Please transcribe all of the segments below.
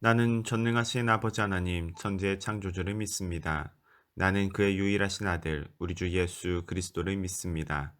나는 전능하신 아버지 하나님, 천지의 창조주를 믿습니다. 나는 그의 유일하신 아들, 우리 주 예수 그리스도를 믿습니다.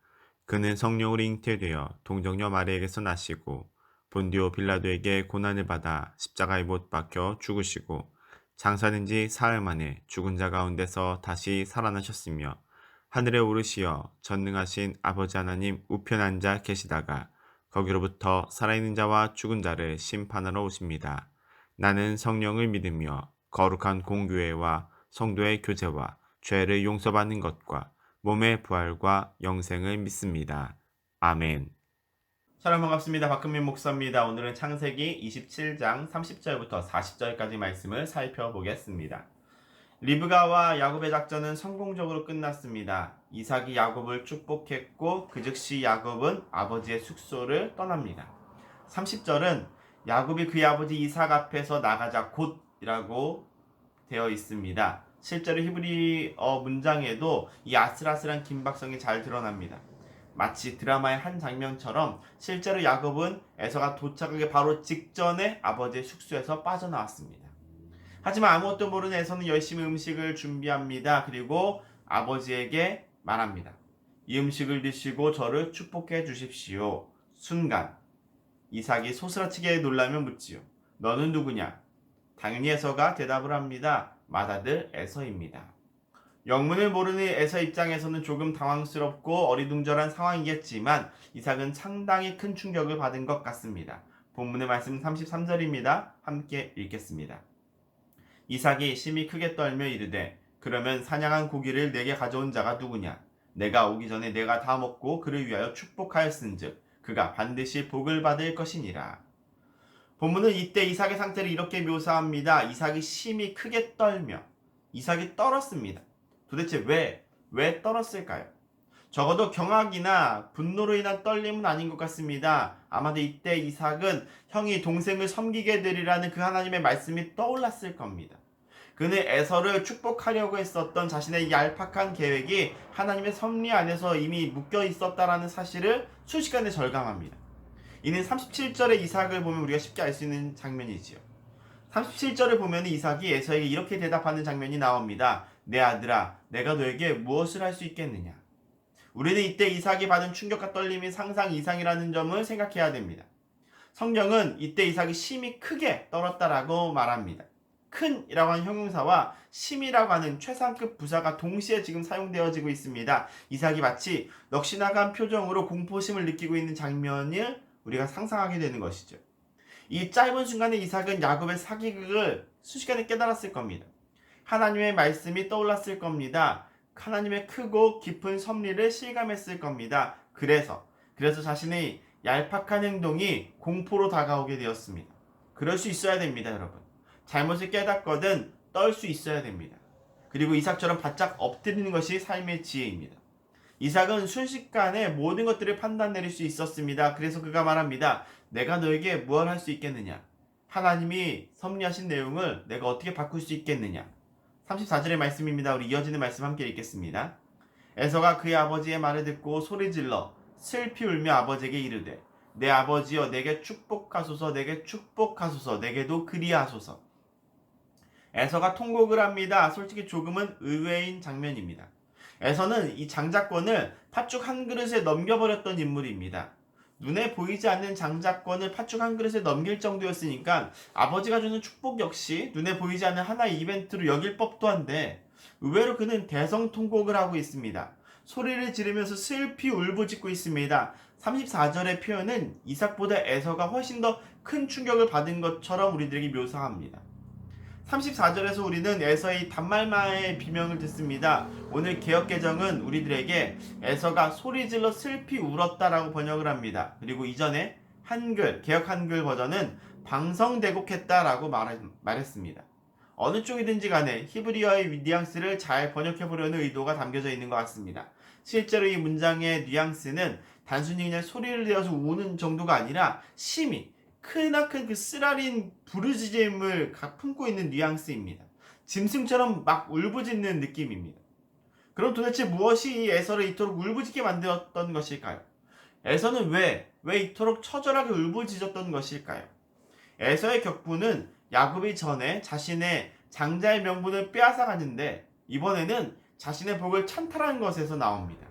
그는 성령으로 잉태되어 동정녀 마리에게서 나시고 본디오 빌라도에게 고난을 받아 십자가에 못 박혀 죽으시고 장사된 지 사흘 만에 죽은 자 가운데서 다시 살아나셨으며 하늘에 오르시어 전능하신 아버지 하나님 우편 앉아 계시다가 거기로부터 살아있는 자와 죽은 자를 심판하러 오십니다. 나는 성령을 믿으며 거룩한 공교회와 성도의 교제와 죄를 용서받는 것과 몸의 부활과 영생을 믿습니다. 아멘. 사랑 반갑습니다. 박근민 목사입니다. 오늘은 창세기 27장 30절부터 40절까지 말씀을 살펴보겠습니다. 리브가와 야곱의 작전은 성공적으로 끝났습니다. 이삭이 야곱을 축복했고 그 즉시 야곱은 아버지의 숙소를 떠납니다. 30절은 야곱이 그의 아버지 이삭 앞에서 나가자 곧이라고 되어 있습니다. 실제로 히브리어 문장에도 이 아슬아슬한 긴박성이 잘 드러납니다. 마치 드라마의 한 장면처럼 실제로 야곱은 에서가 도착하기 바로 직전에 아버지의 숙소에서 빠져나왔습니다. 하지만 아무것도 모르는 에서는 열심히 음식을 준비합니다. 그리고 아버지에게 말합니다. 이 음식을 드시고 저를 축복해 주십시오. 순간 이삭이 소스라치게 놀라며 묻지요. 너는 누구냐? 당연히 에서가 대답을 합니다. 맏아들 에서입니다. 영문을 모르는 에서 입장에서는 조금 당황스럽고 어리둥절한 상황이겠지만 이삭은 상당히 큰 충격을 받은 것 같습니다. 본문의 말씀 33절입니다. 함께 읽겠습니다. 이삭이 심히 크게 떨며 이르되 그러면 사냥한 고기를 내게 가져온 자가 누구냐? 내가 오기 전에 내가 다 먹고 그를 위하여 축복하였은즉 그가 반드시 복을 받을 것이니라. 본문은 이때 이삭의 상태를 이렇게 묘사합니다. 이삭이 심히 크게 떨며 이삭이 떨었습니다. 도대체 왜 떨었을까요? 적어도 경악이나 분노로 인한 떨림은 아닌 것 같습니다. 아마도 이때 이삭은 형이 동생을 섬기게 되리라는 그 하나님의 말씀이 떠올랐을 겁니다. 그는 에서를 축복하려고 했었던 자신의 얄팍한 계획이 하나님의 섭리 안에서 이미 묶여 있었다라는 사실을 순식간에 절감합니다. 이는 37절의 이삭을 보면 우리가 쉽게 알 수 있는 장면이지요. 37절을 보면 이삭이 에서에게 이렇게 대답하는 장면이 나옵니다. 내 아들아, 내가 너에게 무엇을 할 수 있겠느냐? 우리는 이때 이삭이 받은 충격과 떨림이 상상 이상이라는 점을 생각해야 됩니다. 성경은 이때 이삭이 심히 크게 떨었다라고 말합니다. 큰이라고 하는 형용사와 심이라고 하는 최상급 부사가 동시에 지금 사용되어지고 있습니다. 이삭이 마치 넋이 나간 표정으로 공포심을 느끼고 있는 장면을 우리가 상상하게 되는 것이죠. 이 짧은 순간에 이삭은 야곱의 사기극을 순식간에 깨달았을 겁니다. 하나님의 말씀이 떠올랐을 겁니다. 하나님의 크고 깊은 섭리를 실감했을 겁니다. 그래서 자신의 얄팍한 행동이 공포로 다가오게 되었습니다. 그럴 수 있어야 됩니다, 여러분. 잘못을 깨닫거든 떨 수 있어야 됩니다. 그리고 이삭처럼 바짝 엎드리는 것이 삶의 지혜입니다. 이삭은 순식간에 모든 것들을 판단 내릴 수 있었습니다. 그래서 그가 말합니다. 내가 너에게 무엇을 할 수 있겠느냐? 하나님이 섭리하신 내용을 내가 어떻게 바꿀 수 있겠느냐? 34절의 말씀입니다. 우리 이어지는 말씀 함께 읽겠습니다. 에서가 그의 아버지의 말을 듣고 소리질러 슬피 울며 아버지에게 이르되 내 아버지여 내게 축복하소서 내게 축복하소서 내게도 그리하소서. 에서가 통곡을 합니다. 솔직히 조금은 의외인 장면입니다. 에서는 이 장자권을 팥죽 한 그릇에 넘겨버렸던 인물입니다. 눈에 보이지 않는 장자권을 팥죽 한 그릇에 넘길 정도였으니까 아버지가 주는 축복 역시 눈에 보이지 않는 하나의 이벤트로 여길 법도 한데 의외로 그는 대성통곡을 하고 있습니다. 소리를 지르면서 슬피 울부짖고 있습니다. 34절의 표현은 이삭보다 에서가 훨씬 더 큰 충격을 받은 것처럼 우리들에게 묘사합니다. 34절에서 우리는 에서의 단말마의 비명을 듣습니다. 오늘 개역개정은 우리들에게 에서가 소리질러 슬피 울었다라고 번역을 합니다. 그리고 이전에 한글, 개역 한글 버전은 방성대곡했다라고 말했습니다. 어느 쪽이든지 간에 히브리어의 뉘앙스를 잘 번역해보려는 의도가 담겨져 있는 것 같습니다. 실제로 이 문장의 뉘앙스는 단순히 그냥 소리를 내어서 우는 정도가 아니라 심히 크나큰 그 쓰라린 부르짖음을 품고 있는 뉘앙스입니다. 짐승처럼 막 울부짖는 느낌입니다. 그럼 도대체 무엇이 이 에서를 이토록 울부짖게 만들었던 것일까요? 에서는 왜 이토록 처절하게 울부짖었던 것일까요? 에서의 격분은 야곱이 전에 자신의 장자의 명분을 빼앗아 갔는데 이번에는 자신의 복을 찬탈한 것에서 나옵니다.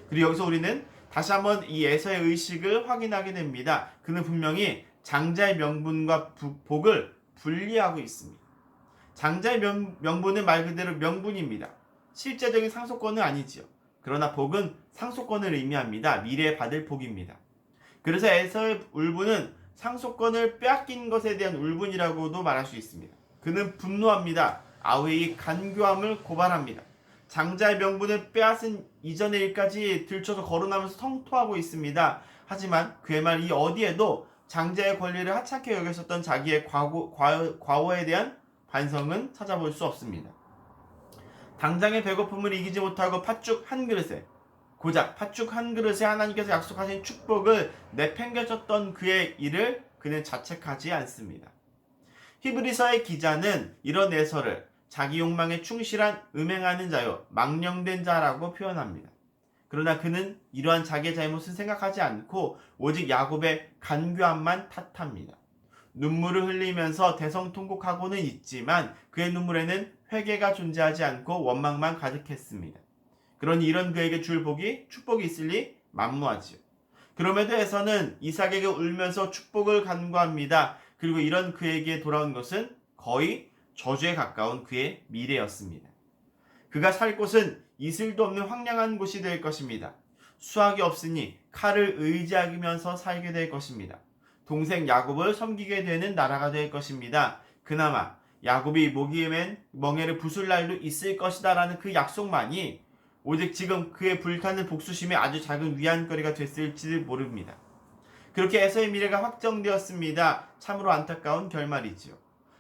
그리고 여기서 우리는 다시 한번 이 에서의 의식을 확인하게 됩니다. 그는 분명히 장자의 명분과 복을 분리하고 있습니다. 장자의 명분은 말 그대로 명분입니다. 실제적인 상속권은 아니지요. 그러나 복은 상속권을 의미합니다. 미래에 받을 복입니다. 그래서 에서의 울분은 상속권을 빼앗긴 것에 대한 울분이라고도 말할 수 있습니다. 그는 분노합니다. 아우의 간교함을 고발합니다. 장자의 명분을 빼앗은 이전의 일까지 들춰서 거론하면서 성토하고 있습니다. 하지만 그의 말 이 어디에도 장자의 권리를 하찮게 여겼었던 자기의 과거에 대한 반성은 찾아볼 수 없습니다. 당장의 배고픔을 이기지 못하고 팥죽 한 그릇에 고작 팥죽 한 그릇에 하나님께서 약속하신 축복을 내팽개쳤던 그의 일을 그는 자책하지 않습니다. 히브리서의 기자는 이런 에서를 자기 욕망에 충실한 음행하는 자요 망령된 자라고 표현합니다. 그러나 그는 이러한 자기의 잘못은 생각하지 않고 오직 야곱의 간교함만 탓합니다. 눈물을 흘리면서 대성통곡하고는 있지만 그의 눈물에는 회개가 존재하지 않고 원망만 가득했습니다. 그러니 이런 그에게 줄 복이 축복이 있을리 만무하지요. 그럼에도 에서는 이삭에게 울면서 축복을 간구합니다. 그리고 이런 그에게 돌아온 것은 거의 저주에 가까운 그의 미래였습니다. 그가 살 곳은 이슬도 없는 황량한 곳이 될 것입니다. 수확이 없으니 칼을 의지하면서 살게 될 것입니다. 동생 야곱을 섬기게 되는 나라가 될 것입니다. 그나마 야곱이 목이 맨 멍에를 부술 날도 있을 것이다 라는 그 약속만이 오직 지금 그의 불타는 복수심에 아주 작은 위안거리가 됐을지 모릅니다. 그렇게 에서의 미래가 확정되었습니다. 참으로 안타까운 결말이지요.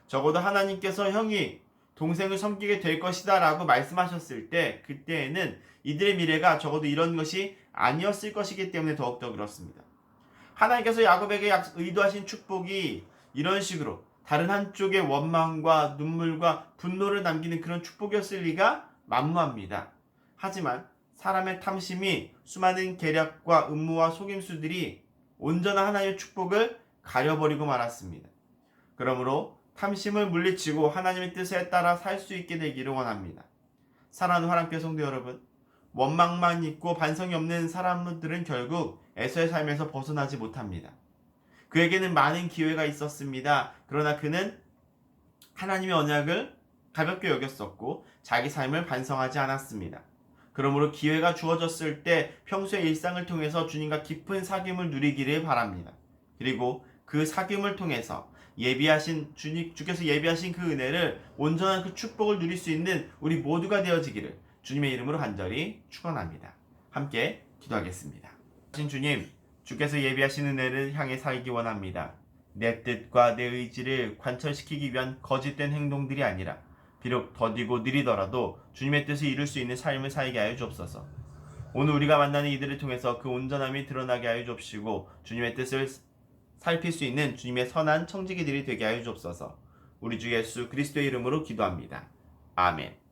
적어도 하나님께서 형이 동생을 섬기게 될 것이다 라고 말씀하셨을 때 그때에는 이들의 미래가 적어도 이런 것이 아니었을 것이기 때문에 더욱더 그렇습니다. 하나님께서 야곱에게 의도하신 축복이 이런 식으로 다른 한쪽의 원망과 눈물과 분노를 남기는 그런 축복이었을 리가 만무합니다. 하지만 사람의 탐심이 수많은 계략과 음모와 속임수들이 온전한 하나님의 축복을 가려버리고 말았습니다. 그러므로 탐심을 물리치고 하나님의 뜻에 따라 살 수 있게 되기를 원합니다. 사랑하는 화랑교회 성도 여러분, 원망만 있고 반성이 없는 사람들은 결국 에서의 삶에서 벗어나지 못합니다. 그에게는 많은 기회가 있었습니다. 그러나 그는 하나님의 언약을 가볍게 여겼었고 자기 삶을 반성하지 않았습니다. 그러므로 기회가 주어졌을 때 평소의 일상을 통해서 주님과 깊은 사귐을 누리기를 바랍니다. 그리고 그 사귐을 통해서 주께서 예비하신 그 은혜를 온전한 그 축복을 누릴 수 있는 우리 모두가 되어지기를 주님의 이름으로 간절히 축원합니다. 함께 기도하겠습니다. 주님, 주께서 예비하신 은혜를 향해 살기 원합니다. 내 뜻과 내 의지를 관철시키기 위한 거짓된 행동들이 아니라 비록 더디고 느리더라도 주님의 뜻을 이룰 수 있는 삶을 살게 하여 주옵소서. 오늘 우리가 만나는 이들을 통해서 그 온전함이 드러나게 하여 주옵시고 주님의 뜻을 살필 수 있는 주님의 선한 청지기들이 되게 하여 주옵소서. 우리 주 예수 그리스도의 이름으로 기도합니다. 아멘.